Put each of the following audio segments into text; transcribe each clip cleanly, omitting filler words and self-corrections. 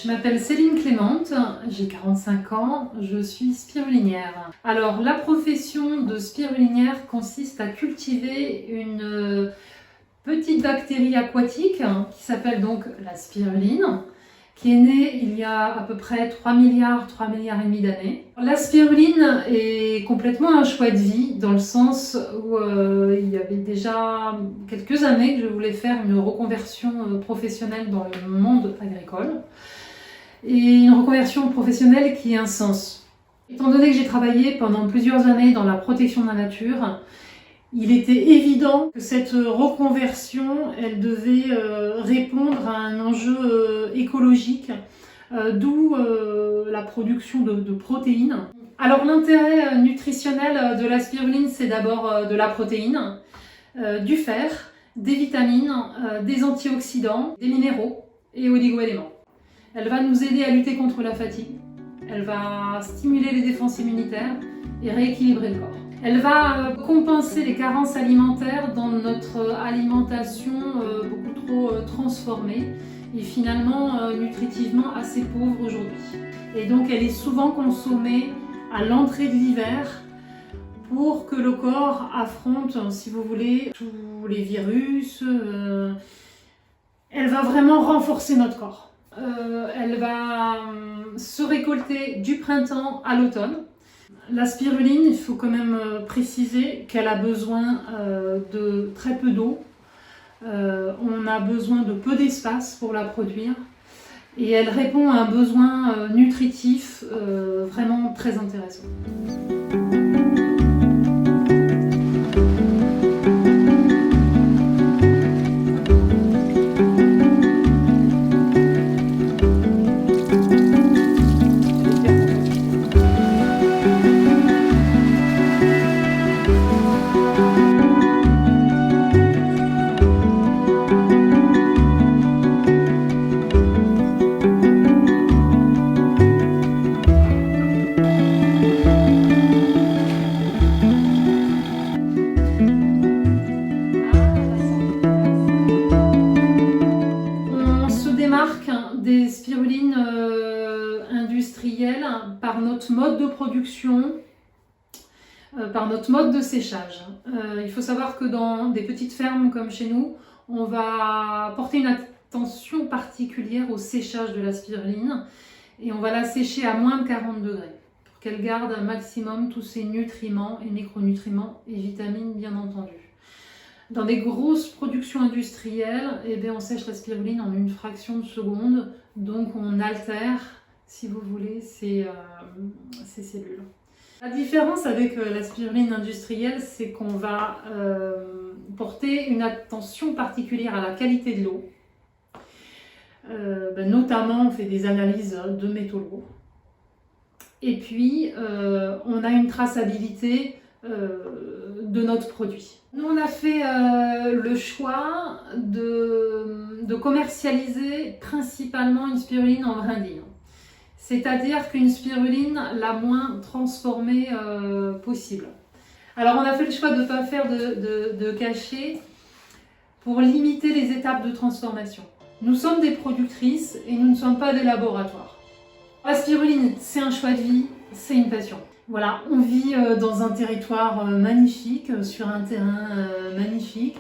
Je m'appelle Céline Clémente, j'ai 45 ans, je suis spirulinière. Alors la profession de spirulinière consiste à cultiver une petite bactérie aquatique qui s'appelle donc la spiruline, qui est née il y a à peu près 3 milliards et demi d'années. La spiruline est complètement un choix de vie dans le sens où il y avait déjà quelques années que je voulais faire une reconversion professionnelle dans le monde agricole. Et une reconversion professionnelle qui a un sens. Étant donné que j'ai travaillé pendant plusieurs années dans la protection de la nature, il était évident que cette reconversion, elle devait répondre à un enjeu écologique, d'où la production de protéines. Alors l'intérêt nutritionnel de la spiruline, c'est d'abord de la protéine, du fer, des vitamines, des antioxydants, des minéraux et oligo-éléments. Elle va nous aider à lutter contre la fatigue, elle va stimuler les défenses immunitaires et rééquilibrer le corps. Elle va compenser les carences alimentaires dans notre alimentation beaucoup trop transformée et finalement nutritivement assez pauvre aujourd'hui. Et donc elle est souvent consommée à l'entrée de l'hiver pour que le corps affronte, si vous voulez, tous les virus. Elle va vraiment renforcer notre corps. Elle va se récolter du printemps à l'automne. La spiruline, il faut quand même préciser qu'elle a besoin de très peu d'eau. On a besoin de peu d'espace pour la produire. Et elle répond à un besoin nutritif vraiment très intéressant. Des spirulines industrielles par notre mode de production, par notre mode de séchage. Il faut savoir que dans des petites fermes comme chez nous, on va porter une attention particulière au séchage de la spiruline et on va la sécher à moins de 40 degrés pour qu'elle garde un maximum tous ses nutriments et micronutriments et vitamines bien entendu. Dans des grosses productions industrielles, on sèche la spiruline en une fraction de seconde, donc on altère, si vous voulez, ces cellules. La différence avec la spiruline industrielle, c'est qu'on va porter une attention particulière à la qualité de l'eau. Notamment, on fait des analyses de métaux lourds. Et puis, on a une traçabilité de notre produit. Nous, on a fait le choix de commercialiser principalement une spiruline en brindille. C'est-à-dire qu'une spiruline la moins transformée possible. Alors, on a fait le choix de ne pas faire de cachet pour limiter les étapes de transformation. Nous sommes des productrices et nous ne sommes pas des laboratoires. La spiruline, c'est un choix de vie, c'est une passion. Voilà, on vit dans un territoire magnifique, sur un terrain magnifique,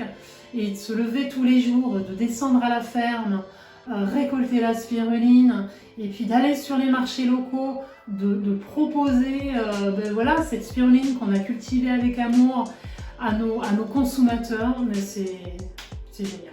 et de se lever tous les jours, de descendre à la ferme, récolter la spiruline, et puis d'aller sur les marchés locaux, de proposer voilà, cette spiruline qu'on a cultivée avec amour à nos consommateurs, mais c'est génial.